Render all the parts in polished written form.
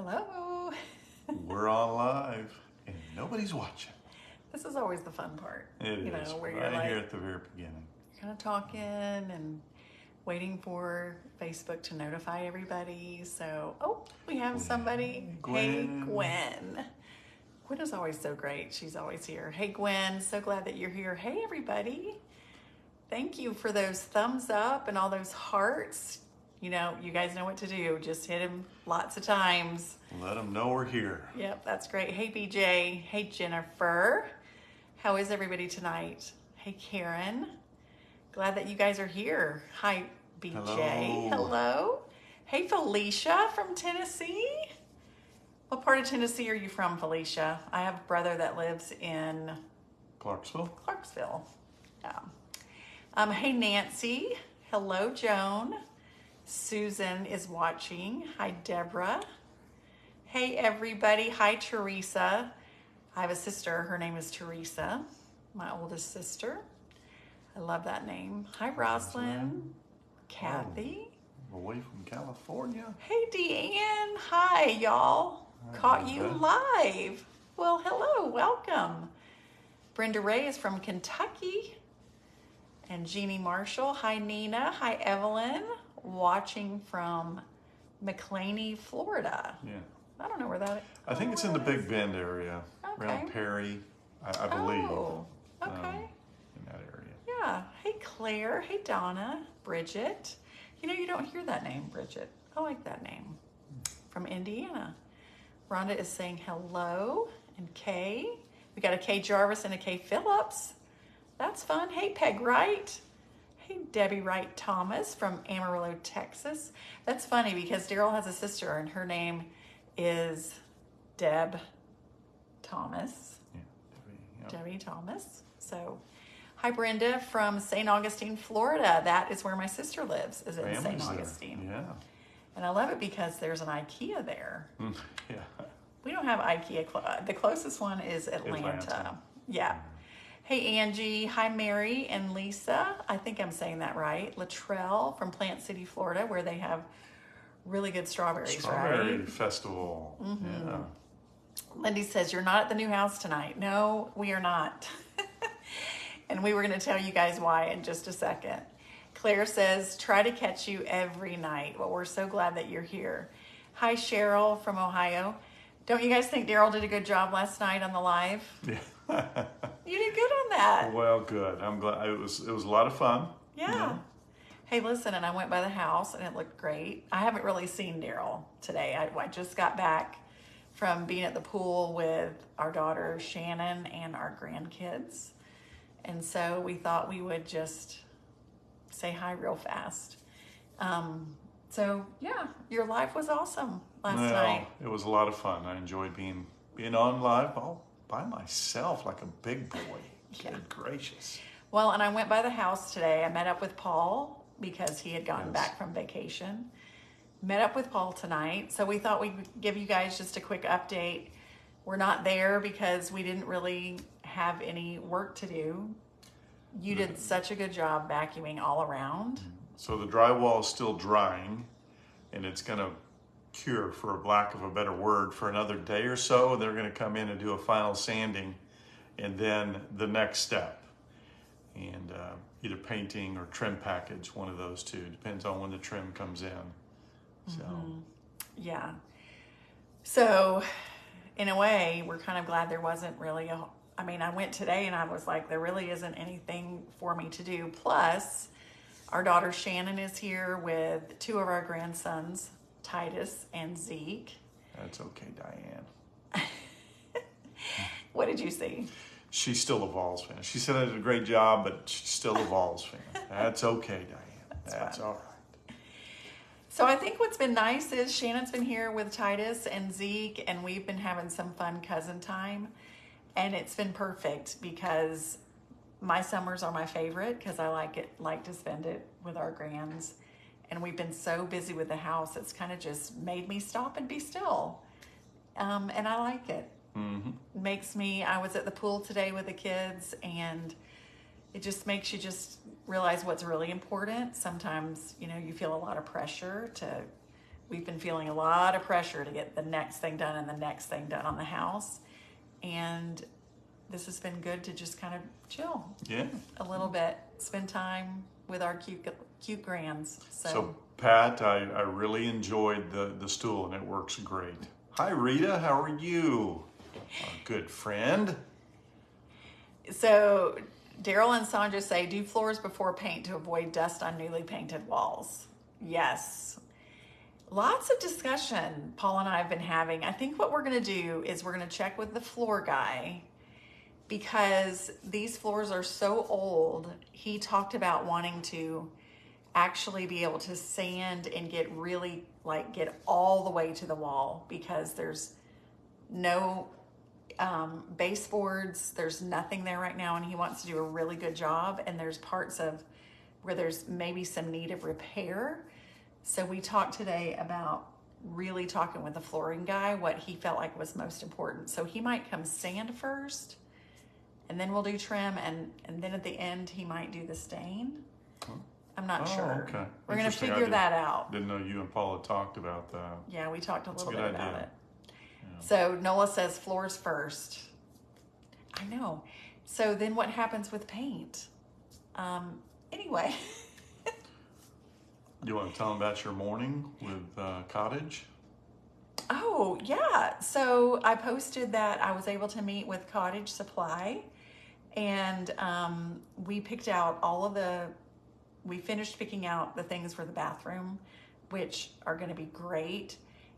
Hello. We're on live and nobody's watching. This is always the fun part. It you is know, where right you're like here at the very beginning. kind of talking and waiting for Facebook to notify everybody. So, we have somebody. Gwen. Hey, Gwen. Gwen is always so great. She's always here. Hey, Gwen. So glad that you're here. Hey, everybody. Thank you for those thumbs up and all those hearts. You know, you guys know what to do. Just hit them lots of times. Let them know we're here. Yep, that's great. Hey, BJ. Hey, Jennifer. How is everybody tonight? Hey, Karen. Glad that you guys are here. Hi, BJ. Hello. Hey, Felicia from Tennessee. What part of Tennessee are you from, Felicia? I have a brother that lives in Clarksville. Yeah. Hey, Nancy. Hello, Joan. Susan is watching. Hi, Deborah. Hey, everybody. Hi, Teresa. I have a sister. Her name is Teresa, my oldest sister. I love that name. Hi, Rosalind. Kathy. Away from California. Hey, Deanne. Hi, y'all. Caught you live. Well, hello. Welcome. Brenda Ray is from Kentucky. And Jeannie Marshall. Hi, Nina. Hi, Evelyn. Watching from McClaney, Florida. Yeah. I don't know where that is. I think it's in the Big Bend area, around Perry, I believe. Oh, okay. In that area. Yeah. Hey, Claire. Hey, Donna. Bridget. You know, you don't hear that name, Bridget. I like that name. From Indiana. Rhonda is saying hello. And Kay. We got a Kay Jarvis and a Kay Phillips. That's fun. Hey, Peg Wright. Hey, Debbie Wright Thomas from Amarillo, Texas. That's funny because Daryl has a sister and her name is Deb Thomas. Yeah, Debbie Thomas. So, hi, Brenda from St. Augustine, Florida. That is where my sister lives, is in St. Augustine. Yeah. And I love it because there's an IKEA there. Yeah. We don't have IKEA. The closest one is Atlanta. Yeah. Hey, Angie. Hi, Mary and Lisa. I think I'm saying that right. Latrell from Plant City, Florida, where they have really good strawberries, Strawberry right? Festival. Mm-hmm. Yeah. Lindy says, you're not at the new house tonight. No, we are not. And we were going to tell you guys why in just a second. Claire says, try to catch you every night. Well, we're so glad that you're here. Hi, Cheryl from Ohio. Don't you guys think Daryl did a good job last night on the live? Yeah. You did good on that. Well, good. I'm glad. It was a lot of fun. Yeah. You know? Hey, listen, and I went by the house and it looked great. I haven't really seen Daryl today. I just got back from being at the pool with our daughter Shannon and our grandkids. And so we thought we would just say hi real fast. So yeah, your live was awesome last night. It was a lot of fun. I enjoyed being on live all by myself like a big boy. Yeah. Good gracious. Well, and I went by the house today. I met up with Paul because he had gotten back from vacation. Met up with Paul tonight. So we thought we'd give you guys just a quick update. We're not there because we didn't really have any work to do. You did such a good job vacuuming all around. So the drywall is still drying, and it's going to cure, for lack of a better word, for another day or so. They're going to come in and do a final sanding, and then the next step. And either painting or trim package, one of those two. Depends on when the trim comes in. So. Yeah. So in a way, we're kind of glad there wasn't really I went today and I was like, there really isn't anything for me to do. Plus, our daughter Shannon is here with two of our grandsons, Titus and Zeke. That's okay, Diane. What did you see? She's still a Vols fan. She said I did a great job, but she's still a Vols fan. That's okay, Diane. That's all right. So I think what's been nice is Shannon's been here with Titus and Zeke, and we've been having some fun cousin time. And it's been perfect because my summers are my favorite because I like to spend it with our grands. And we've been so busy with the house, it's kind of just made me stop and be still. And I like it. Mm-hmm. It makes me, I was at the pool today with the kids, and it just makes you just realize what's really important. Sometimes, you know, you feel a lot of pressure to we've been feeling a lot of pressure to get the next thing done and the next thing done on the house. And this has been good to just kind of chill a little bit, spend time with our cute grands. So Pat, I really enjoyed the stool, and it works great. Hi Rita, how are you? Our good friend. So Daryl and Sandra say, do floors before paint to avoid dust on newly painted walls. Yes. Lots of discussion Paul and I have been having. I think what we're going to do is we're going to check with the floor guy, because these floors are so old. He talked about wanting to actually be able to sand and get really, like, get all the way to the wall, because there's no baseboards, there's nothing there right now, and he wants to do a really good job, and there's parts of where there's maybe some need of repair. So we talked today about really talking with the flooring guy what he felt like was most important. So he might come sand first, and then we'll do trim, and then at the end he might do the stain. I'm not sure. Okay. We're going to figure that out. Didn't know you and Paula talked about that. Yeah, we talked a little bit about it. Yeah. So Nola says floors first. I know. So then what happens with paint? Anyway. You want to tell them about your morning with Cottage? Oh, yeah. So I posted that I was able to meet with Cottage Supply, and we picked out we finished picking out the things for the bathroom, which are going to be great.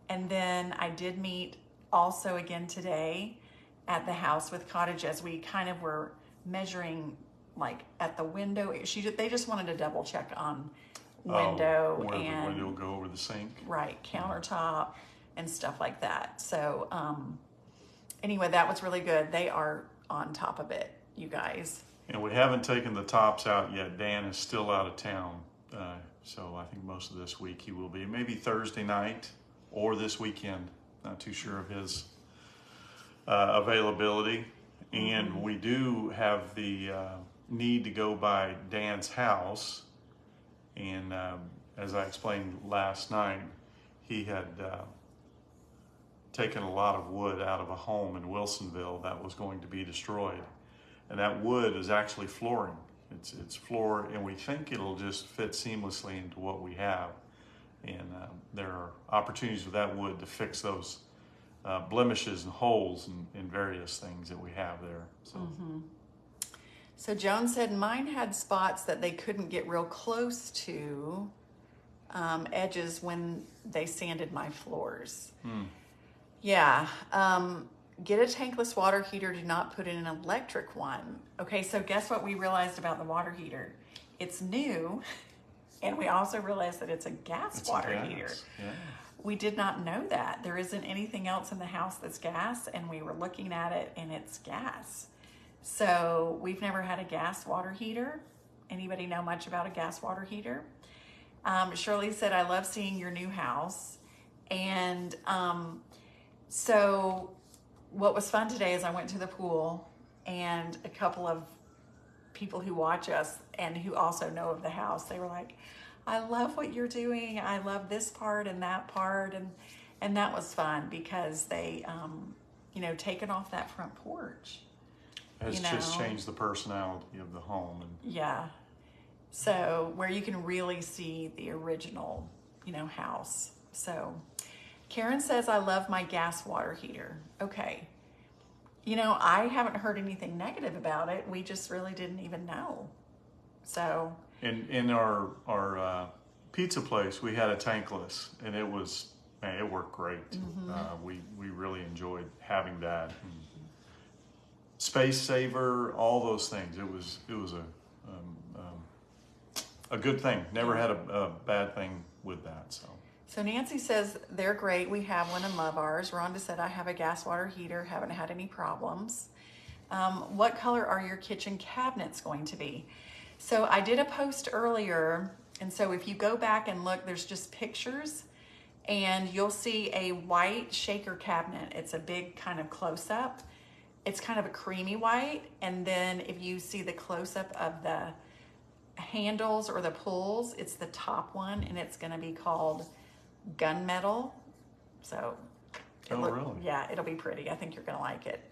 And then I did meet also again today at the house with Cottage, as we kind of were measuring, like, at the window. They just wanted to double check on window where and the window will go over the sink. Right, countertop and stuff like that. So anyway, that was really good. They are on top of it, you guys. And we haven't taken the tops out yet. Dan is still out of town. So I think most of this week he will be. Maybe Thursday night or this weekend. Not too sure of his availability. And we do have the need to go by Dan's house. And as I explained last night, he had taken a lot of wood out of a home in Wilsonville that was going to be destroyed. And that wood is actually flooring. It's floor, and we think it'll just fit seamlessly into what we have. And there are opportunities with that wood to fix those blemishes and holes and various things that we have there. So. So Joan said mine had spots that they couldn't get real close to edges when they sanded my floors. Yeah. Get a tankless water heater. Do not put in an electric one. Okay, so guess what we realized about the water heater? It's new, and we also realized that it's a gas water heater. Yeah. We did not know that. There isn't anything else in the house that's gas, and we were looking at it, and it's gas. So we've never had a gas water heater. Anybody know much about a gas water heater? Shirley said, I love seeing your new house. And so what was fun today is I went to the pool, and a couple of people who watch us and who also know of the house, they were like, I love what you're doing. I love this part and that part. And that was fun, because they, taken off that front porch. It's just changed the personality of the home. Yeah. So where you can really see the original, house. So Karen says, I love my gas water heater. Okay. I haven't heard anything negative about it. We just really didn't even know. So. In our pizza place, we had a tankless, and it worked great. We really enjoyed having that. Space saver, all those things. It was a good thing. Never had a bad thing with that. So Nancy says they're great. We have one and love ours. Rhonda said, I have a gas water heater. Haven't had any problems. What color are your kitchen cabinets going to be? So I did a post earlier, and so if you go back and look, there's just pictures, and you'll see a white shaker cabinet. It's a big kind of close-up. It's kind of a creamy white, and then if you see the close-up of the handles or the pulls, it's the top one, and it's going to be called gunmetal. So, Really? yeah, it'll be pretty. I think you're going to like it.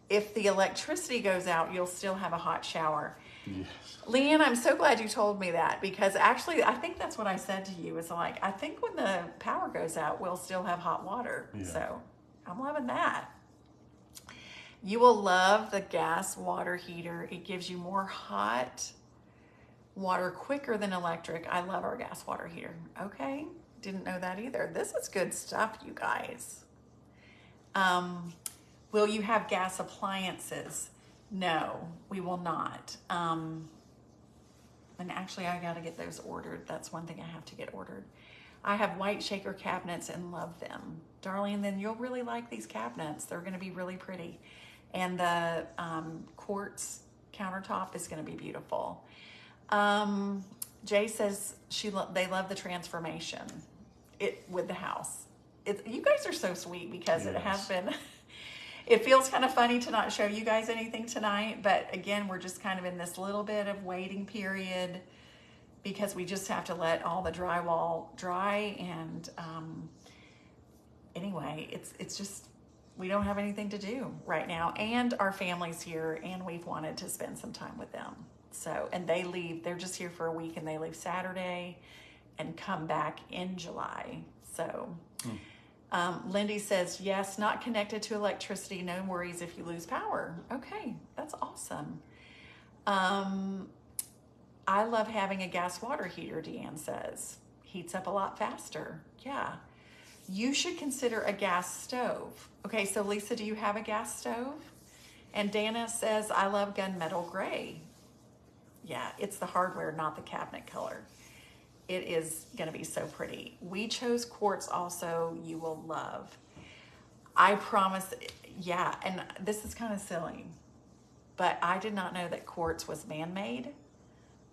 If the electricity goes out, you'll still have a hot shower. Yes. Leanne, I'm so glad you told me that, because actually I think that's what I said to you, is like, I think when the power goes out, we'll still have hot water. Yeah. So I'm loving that. You will love the gas water heater. It gives you more hot water quicker than electric. I love our gas water heater. Okay, didn't know that either. This is good stuff, you guys. Will you have gas appliances? No, we will not. And actually, I got to get those ordered. That's one thing I have to get ordered. I have white shaker cabinets and love them. Darlene, then you'll really like these cabinets. They're going to be really pretty. And the quartz countertop is going to be beautiful. Jay says they love the transformation with the house. You guys are so sweet, because it has been... It feels kind of funny to not show you guys anything tonight, but again, we're just kind of in this little bit of waiting period, because we just have to let all the drywall dry. And anyway, it's just, we don't have anything to do right now, and our family's here, and we've wanted to spend some time with them. So, and they're just here for a week, and they leave Saturday and come back in July. So. Lindy says, yes, not connected to electricity. No worries if you lose power. Okay, that's awesome. I love having a gas water heater, Deanne says. Heats up a lot faster. Yeah. You should consider a gas stove. Okay, so Lisa, do you have a gas stove? And Dana says, I love gunmetal gray. Yeah, it's the hardware, not the cabinet color. It is going to be so pretty. We chose quartz also. You will love. I promise. Yeah, and this is kind of silly, but I did not know that quartz was man-made.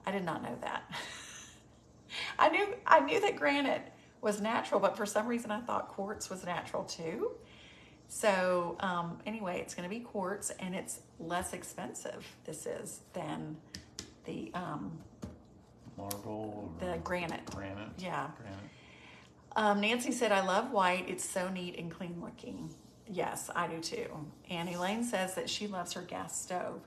I did not know that. I knew that granite was natural, but for some reason I thought quartz was natural too. So anyway, it's going to be quartz, and it's less expensive, this is, than the marble, the granite. Yeah. Granite. Nancy said, I love white. It's so neat and clean looking. Yes, I do too. And Elaine says that she loves her gas stove.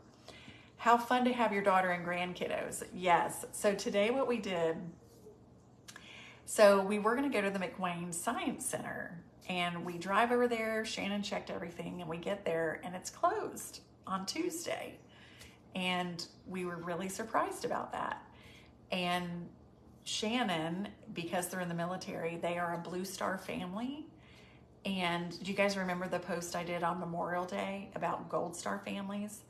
How fun to have your daughter and grandkiddos. Yes. So today what we did, so we were going to go to the McWayne Science Center, and we drive over there. Shannon checked everything, and we get there, and it's closed on Tuesday. And we were really surprised about that. And Shannon, because they're in the military, they are a Blue Star family. And do you guys remember the post I did on Memorial Day about Gold Star families?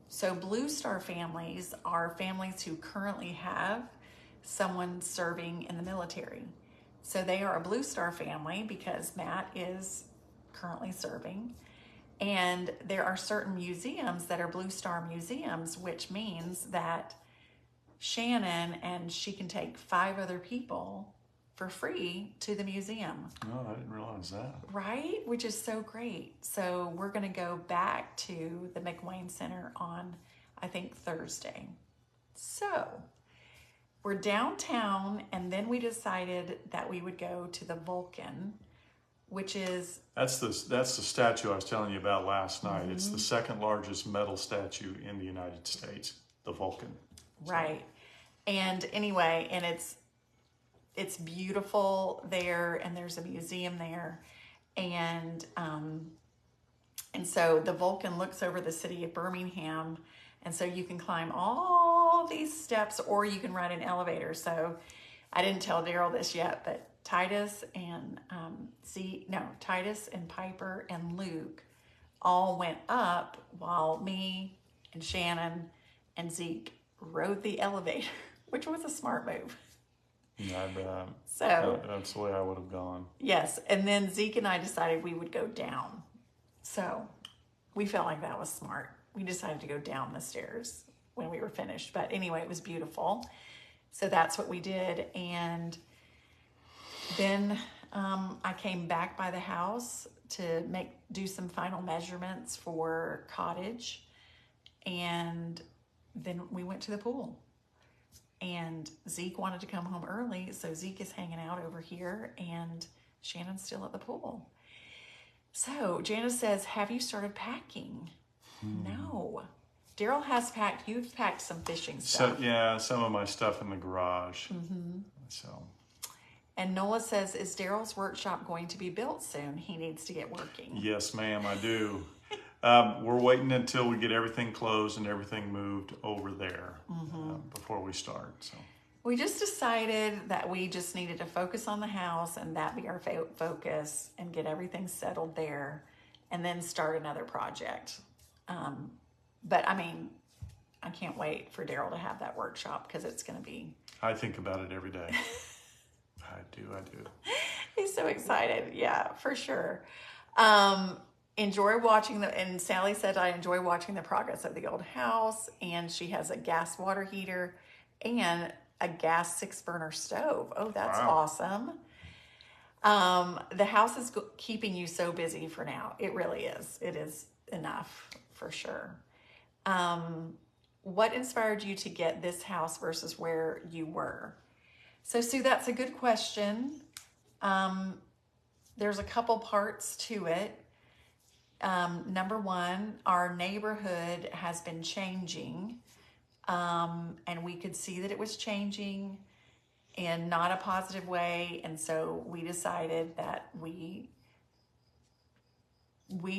So Blue Star families are families who currently have someone serving in the military. So they are a Blue Star family because Matt is currently serving. And there are certain museums that are Blue Star museums, which means that Shannon and she can take 5 other people for free to the museum. Oh, I didn't realize that. Right? Which is so great. So we're going to go back to the McWayne Center on, I think, Thursday. So we're downtown, and then we decided that we would go to the Vulcan, which is... That's the statue I was telling you about last night. Mm-hmm. It's the second largest metal statue in the United States, the Vulcan. Right. And anyway, and it's beautiful there, and there's a museum there. And so the Vulcan looks over the city of Birmingham, and so you can climb all these steps, or you can ride an elevator. So I didn't tell Daryl this yet, but Titus and Titus and Piper and Luke all went up, while me and Shannon and Zeke rode the elevator, which was a smart move. Yeah, I bet. So that's the way I would have gone. Yes, and then Zeke and I decided we would go down. So we felt like that was smart. We decided to go down the stairs when we were finished. But anyway, it was beautiful. So that's what we did. And then I came back by the house to do some final measurements for cottage. And then we went to the pool. And Zeke wanted to come home early, so Zeke is hanging out over here, and Shannon's still at the pool. So Janice says, have you started packing? No. Daryl has packed. You've packed some fishing stuff. So yeah, some of my stuff in the garage. So. And Nola says, is Daryl's workshop going to be built soon? He needs to get working. Yes, ma'am, I do. We're waiting until we get everything closed and everything moved over there before we start. So. We just decided that we just needed to focus on the house and that be our focus and get everything settled there and then start another project. But I mean, I can't wait for Daryl to have that workshop because it's going to be... I think about it every day. I do. He's so excited. Yeah, for sure. Enjoy watching and Sally said, I enjoy watching the progress of the old house. And she has a gas water heater and a gas 6-burner stove. Oh, that's awesome. The house is keeping you so busy for now. It really is. It is enough for sure. What inspired you to get this house versus where you were? So Sue, that's a good question. There's a couple parts to it. Number one, our neighborhood has been changing. And we could see that it was changing in not a positive way. And so we decided that we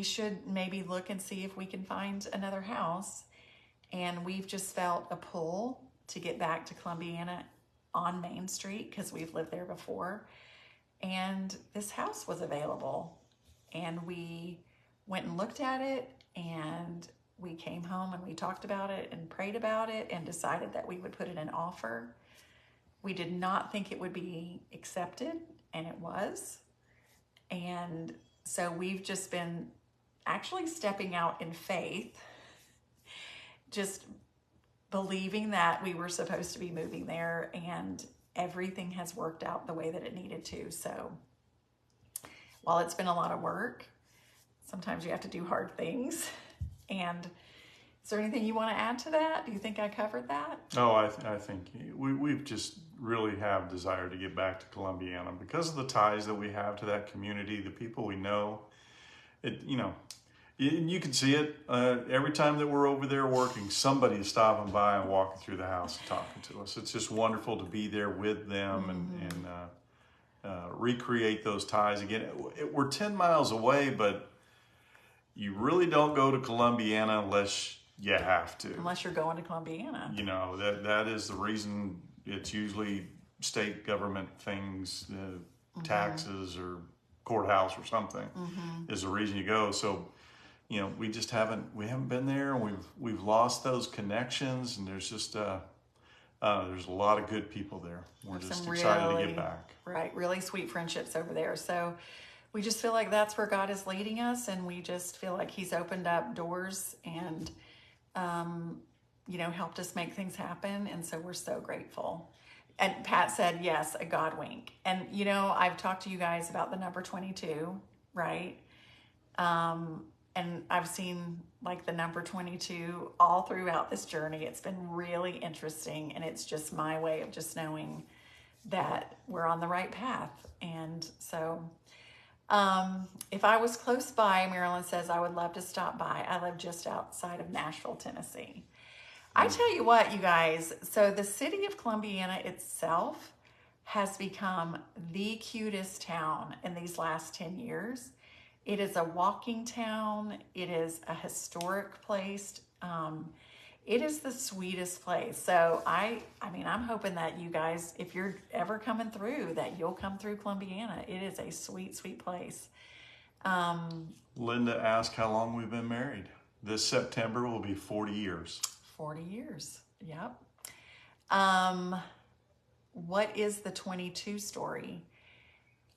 should maybe look and see if we can find another house. And we've just felt a pull to get back to Colombiana on Main Street because we've lived there before. And this house was available. And we went and looked at it, and we came home and we talked about it and prayed about it and decided that we would put in an offer. We did not think it would be accepted, and it was. And so we've just been actually stepping out in faith, just believing that we were supposed to be moving there, and everything has worked out the way that it needed to. So while it's been a lot of work, sometimes you have to do hard things. And is there anything you want to add to that? Do you think I covered that? Oh, I think we've just really have desire to get back to Colombiana because of the ties that we have to that community, the people we know. You can see it every time that we're over there working. Somebody is stopping by and walking through the house and talking to us. It's just wonderful to be there with them and recreate those ties again. We're 10 miles away, but you really don't go to Colombiana unless you have to. Unless you're going to Colombiana. That is the reason. It's usually state government things, taxes or courthouse or something is the reason you go. So, we just haven't been there, and we've lost those connections, and there's just there's a lot of good people there. We're just excited to get back. Right, really sweet friendships over there. So we just feel like that's where God is leading us, and we just feel like He's opened up doors and helped us make things happen, and so we're so grateful. And Pat said, yes, a God wink. And I've talked to you guys about the number 22, right? And I've seen like the number 22 all throughout this journey. It's been really interesting, and it's just my way of just knowing that we're on the right path. And so if I was close by, Marilyn says, I would love to stop by. I live just outside of Nashville, Tennessee. I tell you what, you guys, so the city of Colombiana itself has become the cutest town in these last 10 years. It is a walking town. It is a historic place. It is the sweetest place. So I'm hoping that you guys, if you're ever coming through, that you'll come through Colombiana. It is a sweet, sweet place. Linda asked how long we've been married. This September will be 40 years. 40 years. Yep. What is the 22 story?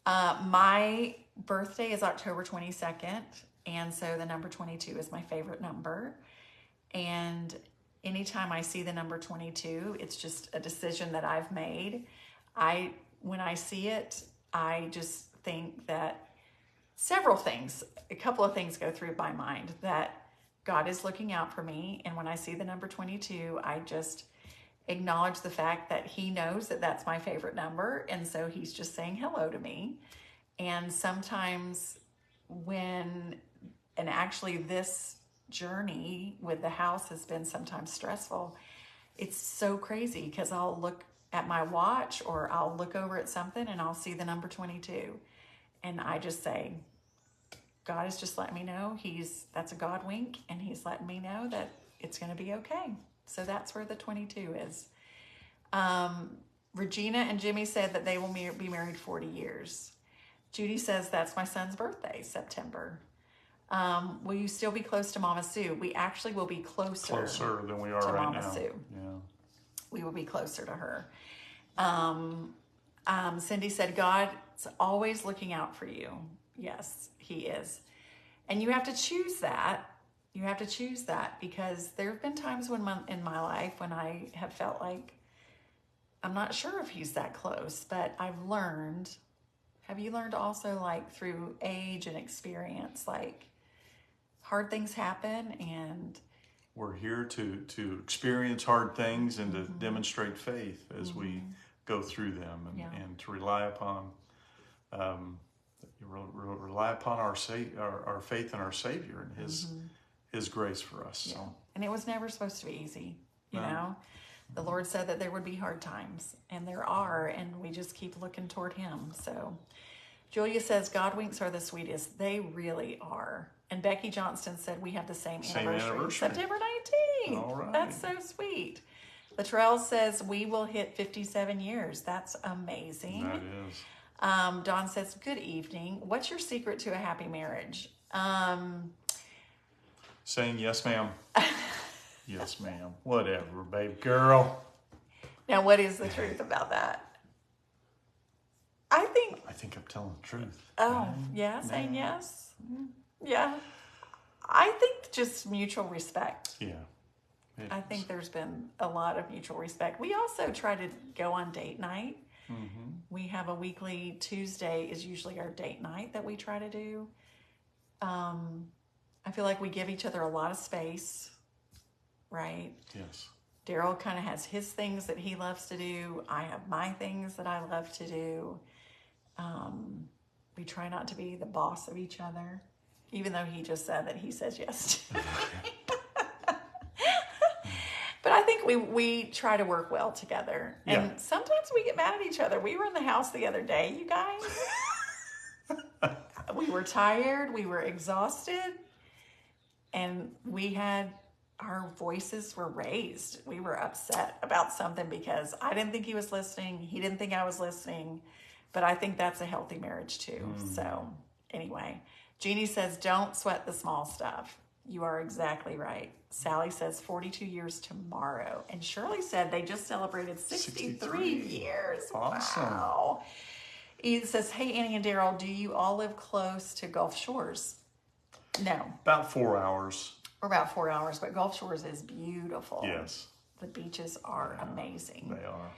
My birthday is October 22nd, and so the number 22 is my favorite number. And anytime I see the number 22, it's just a decision that I've made. When I see it, I just think that a couple of things go through my mind, that God is looking out for me. And when I see the number 22, I just acknowledge the fact that He knows that that's my favorite number. And so He's just saying hello to me. And sometimes and actually this journey with the house has been sometimes stressful. It's so crazy because I'll look at my watch or I'll look over at something and I'll see the number 22. And I just say, God is just letting me know that's a God wink, and he's letting me know that it's going to be okay. So that's where the 22 is. Regina and Jimmy said that they will be married 40 years. Judy says that's my son's birthday, September. Will you still be close to Mama Sue? We actually will be closer than we are to right Mama now. Sue. Yeah. We will be closer to her. Cindy said, God's always looking out for you. Yes, he is. And you have to choose that. You have to choose that, because there have been times in my life when I have felt like I'm not sure if he's that close, but I've learned. Have you learned also, like through age and experience, like hard things happen, and we're here to experience hard things and to demonstrate faith as we go through them, and to rely upon our faith in our Savior and His grace for us. Yeah. So. And it was never supposed to be easy, you know. The Lord said that there would be hard times, and there are, and we just keep looking toward Him. So Julia says, God winks are the sweetest. They really are. And Becky Johnston said, we have the same anniversary. September 19th. All right. That's so sweet. Latrell says, we will hit 57 years. That's amazing. That is. Dawn says, good evening. What's your secret to a happy marriage? Saying yes, ma'am. Yes, ma'am. Whatever, babe girl. Now, what is the truth about that? I think I'm telling the truth. Oh, yeah, saying yes. Yeah. I think just mutual respect. Yeah. I think there's been a lot of mutual respect. We also try to go on date night. Mm-hmm. We have a weekly Tuesday is usually our date night that we try to do. I feel like we give each other a lot of space, right? Yes. Daryl kind of has his things that he loves to do. I have my things that I love to do. We try not to be the boss of each other, even though he just said that he says yes to me. But I think we try to work well together. Yeah. And sometimes we get mad at each other. We were in the house the other day, you guys. We were tired. We were exhausted. And our voices were raised. We were upset about something because I didn't think he was listening. He didn't think I was listening. But I think that's a healthy marriage too. So anyway, Jeannie says, don't sweat the small stuff. You are exactly right. Sally says 42 years tomorrow. And Shirley said they just celebrated 63 years. Awesome. Wow. Edith says, hey, Annie and Daryl, do you all live close to Gulf Shores? No. About 4 hours. We're about 4 hours, but Gulf Shores is beautiful. Yes. The beaches are amazing. They are.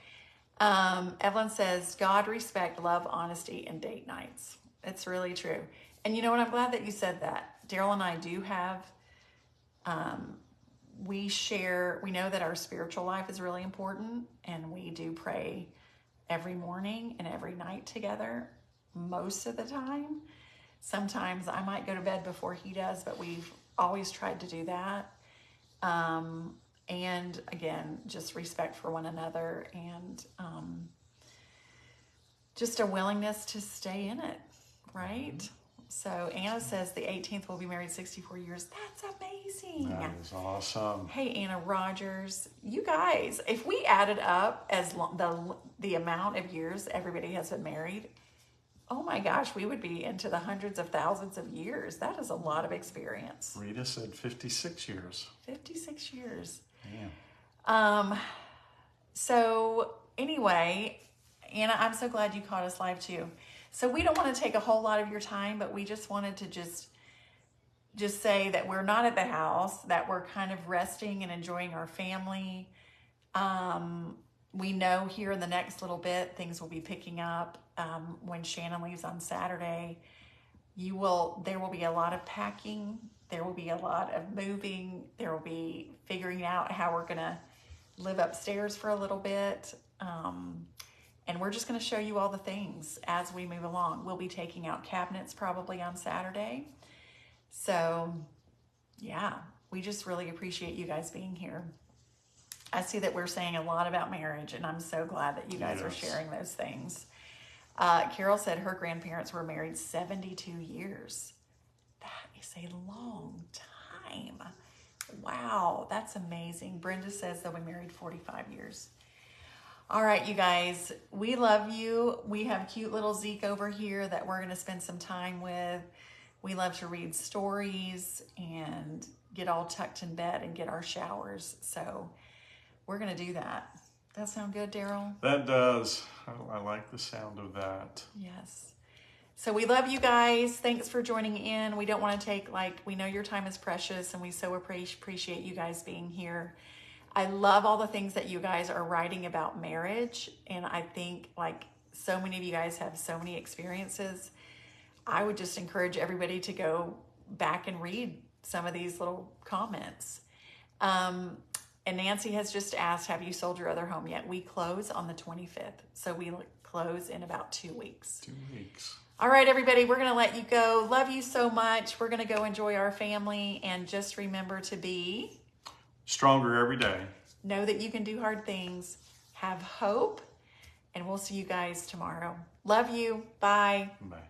Evelyn says, God, respect, love, honesty, and date nights. It's really true. And you know what? I'm glad that you said that. Daryl and I do have, we know that our spiritual life is really important, and we do pray every morning and every night together most of the time. Sometimes I might go to bed before he does, but we've always tried to do that. And again, just respect for one another, and just a willingness to stay in it, right? So Anna says the 18th will be married 64 years. That's amazing. That is awesome. Hey, Anna Rogers, you guys, if we added up as the amount of years everybody has been married, oh my gosh, we would be into the hundreds of thousands of years. That is a lot of experience. Rita said 56 years. 56 years. Yeah. So anyway, Anna, I'm so glad you caught us live too. So we don't want to take a whole lot of your time, but we just wanted to just say that we're not at the house, that we're kind of resting and enjoying our family. We know here in the next little bit, things will be picking up. When Shannon leaves on Saturday, there will be a lot of packing. There will be a lot of moving. There will be figuring out how we're going to live upstairs for a little bit. And we're just going to show you all the things as we move along. We'll be taking out cabinets probably on Saturday. So yeah, we just really appreciate you guys being here. I see that we're saying a lot about marriage, and I'm so glad that you guys are sharing those things. Carol said her grandparents were married 72 years. That is a long time. Wow, that's amazing. Brenda says they'll be married 45 years. All right, you guys, we love you. We have cute little Zeke over here that we're going to spend some time with. We love to read stories and get all tucked in bed and get our showers. So we're going to do that. That sound good, Daryl? That does. I like the sound of that. Yes. So we love you guys. Thanks for joining in. We don't want to take, we know your time is precious, and we so appreciate you guys being here. I love all the things that you guys are writing about marriage. And I think so many of you guys have so many experiences. I would just encourage everybody to go back and read some of these little comments. And Nancy has just asked, have you sold your other home yet? We close on the 25th. So we close in about 2 weeks. 2 weeks. All right, everybody, we're going to let you go. Love you so much. We're going to go enjoy our family, and just remember to be stronger every day. Know that you can do hard things. Have hope, and we'll see you guys tomorrow. Love you. Bye. Bye.